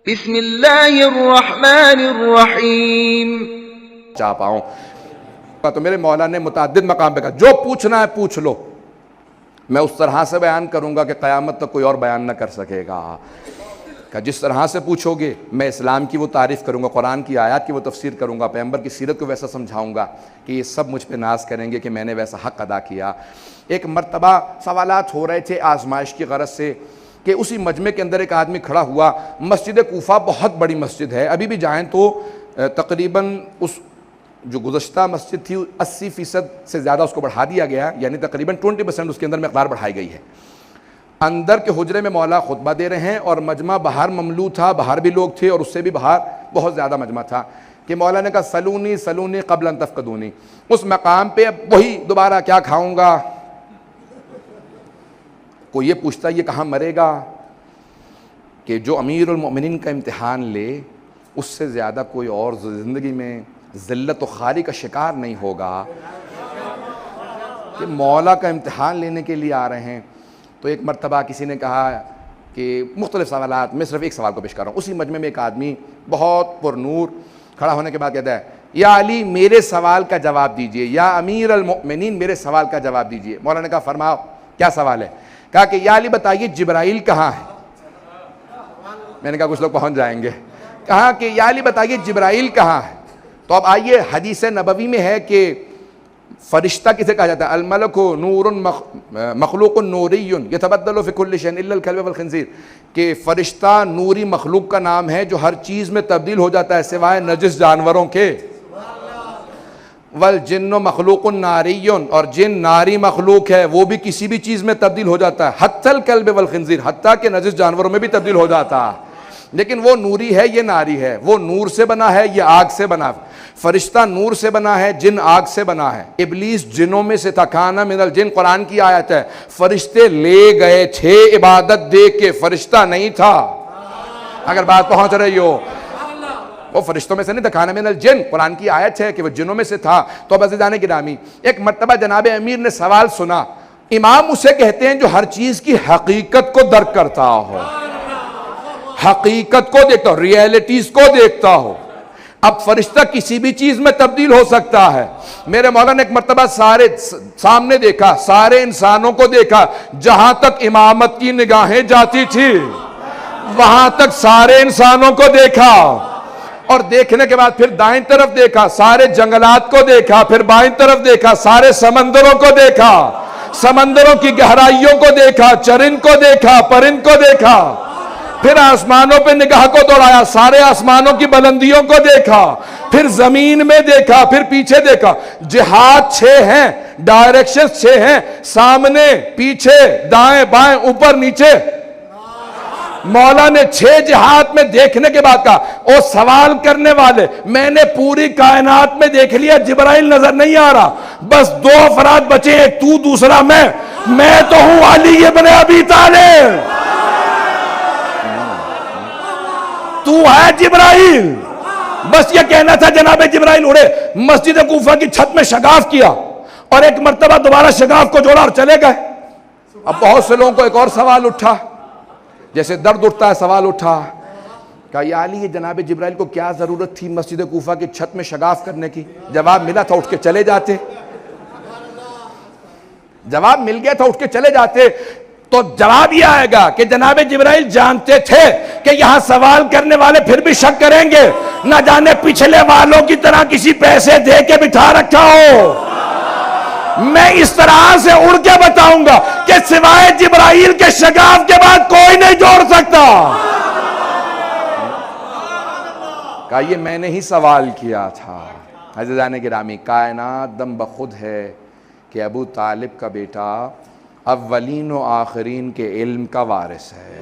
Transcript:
بسم اللہ الرحمن الرحیم. چاہ پاؤں تو میرے مولا نے متعدد مقام پہ کہا جو پوچھنا ہے پوچھ لو، میں اس طرح سے بیان کروں گا کہ قیامت تک کوئی اور بیان نہ کر سکے گا. کہ جس طرح سے پوچھو گے میں اسلام کی وہ تعریف کروں گا، قرآن کی آیات کی وہ تفسیر کروں گا، پیغمبر کی سیرت کو ویسا سمجھاؤں گا کہ یہ سب مجھ پہ ناز کریں گے کہ میں نے ویسا حق ادا کیا. ایک مرتبہ سوالات ہو رہے تھے آزمائش کی غرض سے کہ اسی مجمع کے اندر ایک آدمی کھڑا ہوا. مسجد کوفہ بہت بڑی مسجد ہے، ابھی بھی جائیں تو تقریباً اس جو گزشتہ مسجد تھی 80% سے زیادہ اس کو بڑھا دیا گیا، یعنی تقریباً 20% اس کے اندر مقدار بڑھائی گئی ہے. اندر کے حجرے میں مولا خطبہ دے رہے ہیں اور مجمع باہر مملو تھا، باہر بھی لوگ تھے اور اس سے بھی باہر بہت زیادہ مجمع تھا کہ مولا نے کہا سلونی سلونی قبل ان تفقدونی. اس مقام پہ اب وہی دوبارہ کیا کھاؤں گا، کوئی یہ پوچھتا یہ کہاں مرے گا کہ جو امیر المؤمنین کا امتحان لے اس سے زیادہ کوئی اور زندگی میں ذلت و خواری کا شکار نہیں ہوگا کہ مولا کا امتحان لینے کے لیے آ رہے ہیں. تو ایک مرتبہ کسی نے کہا کہ مختلف سوالات، میں صرف ایک سوال کو پیش کر رہا ہوں. اسی مجمع میں ایک آدمی بہت پر نور کھڑا ہونے کے بعد کہتا ہے یا علی میرے سوال کا جواب دیجئے، یا امیر المؤمنین میرے سوال کا جواب دیجئے. مولا نے کہا فرماؤ کیا سوال ہے؟ کہا کہ یا علی بتائیے جبرائیل کہاں ہے؟ میں نے کہا کچھ لوگ پہنچ جائیں گے. کہا کہ یا علی بتائیے جبرائیل کہاں ہے؟ تو اب آئیے حدیث نبوی میں ہے کہ فرشتہ کسے کہا جاتا ہے؟ الملک نور مخلوق نوری یتبدل فی کل شیء الا الکلب والخنزیر، کہ فرشتہ نوری مخلوق کا نام ہے جو ہر چیز میں تبدیل ہو جاتا ہے سوائے نجس جانوروں کے. والجن مخلوق ناری، اور جن ناری مخلوق ہے وہ بھی کسی بھی چیز میں تبدیل ہو جاتا ہے، حتی الکلب والخنزیر، حتیٰ کہ نجس جانوروں میں بھی تبدیل ہو جاتا ہے. لیکن وہ نوری ہے یہ ناری ہے، وہ نور سے بنا ہے یہ آگ سے بنا. فرشتہ نور سے بنا ہے، جن آگ سے بنا ہے. ابلیس جنوں میں سے تھا، کانا من الجن، قرآن کی آیت ہے. فرشتے لے گئے تھے عبادت دے کے، فرشتہ نہیں تھا. اگر بات پہنچ رہی ہو، وہ فرشتوں میں سے نہیں تھا، کانا من الجن، قرآن کی آیت ہے کہ وہ جنوں میں سے تھا. تو اب عزیزان گرامی ایک مرتبہ جناب امیر نے سوال سنا. امام اسے کہتے ہیں جو ہر چیز کی حقیقت کو درک کرتا ہو، حقیقت کو دیکھتا ہو، ریئلٹیز کو دیکھتا ہو. اب فرشتہ کسی بھی چیز میں تبدیل ہو سکتا ہے. میرے مولا نے ایک مرتبہ سارے سامنے دیکھا، سارے انسانوں کو دیکھا، جہاں تک امامت کی نگاہیں جاتی تھی وہاں تک سارے انسانوں کو دیکھا. اور دیکھنے کے بعد پھر دائیں طرف دیکھا، سارے جنگلات کو دیکھا، پھر بائیں طرف دیکھا، سارے سمندروں کو دیکھا، سمندروں کی گہرائیوں کو دیکھا، چرند کو دیکھا، پرند کو دیکھا. پھر آسمانوں پہ نگاہ کو دوڑایا، سارے آسمانوں کی بلندیوں کو دیکھا، پھر زمین میں دیکھا، پھر پیچھے دیکھا. جہات 6 ہیں، ڈائریکشن 6 ہیں، سامنے پیچھے دائیں بائیں اوپر نیچے. مولا نے 6 جہات میں دیکھنے کے بعد کہا او سوال کرنے والے، میں نے پوری کائنات میں دیکھ لیا، جبرائیل نظر نہیں آ رہا، بس 2 افراد بچے، ایک تو دوسرا میں تو ہوں علی ابن ابی طالب، تو ہے جبرائیل. بس یہ کہنا تھا جناب جبرائیل اڑے. مسجد کوفہ کی چھت میں شگاف کیا اور ایک مرتبہ دوبارہ شگاف کو جوڑا اور چلے گئے. اب بہت سے لوگوں کو ایک اور سوال اٹھا، جیسے درد اٹھتا ہے سوال اٹھا. کہا یا علی یہ جناب جبرائیل کو کیا ضرورت تھی مسجد کوفہ کی چھت میں شگاف کرنے کی؟ جواب ملا تھا اٹھ کے چلے جاتے، جواب مل گیا تھا اٹھ کے چلے جاتے. تو جواب یہ آئے گا کہ جناب جبرائیل جانتے تھے کہ یہاں سوال کرنے والے پھر بھی شک کریں گے، نہ جانے پچھلے والوں کی طرح کسی پیسے دے کے بٹھا رکھا ہو. میں اس طرح سے اڑ کے بتاؤں گا کہ سوائے جبرائیل کے شگاف کے بعد کوئی نہیں جوڑ سکتا. کہا یہ میں نے ہی سوال کیا تھا. عزیزان گرامی کائنات دم بخود ہے کہ ابو طالب کا بیٹا اولین و آخرین کے علم کا وارث ہے.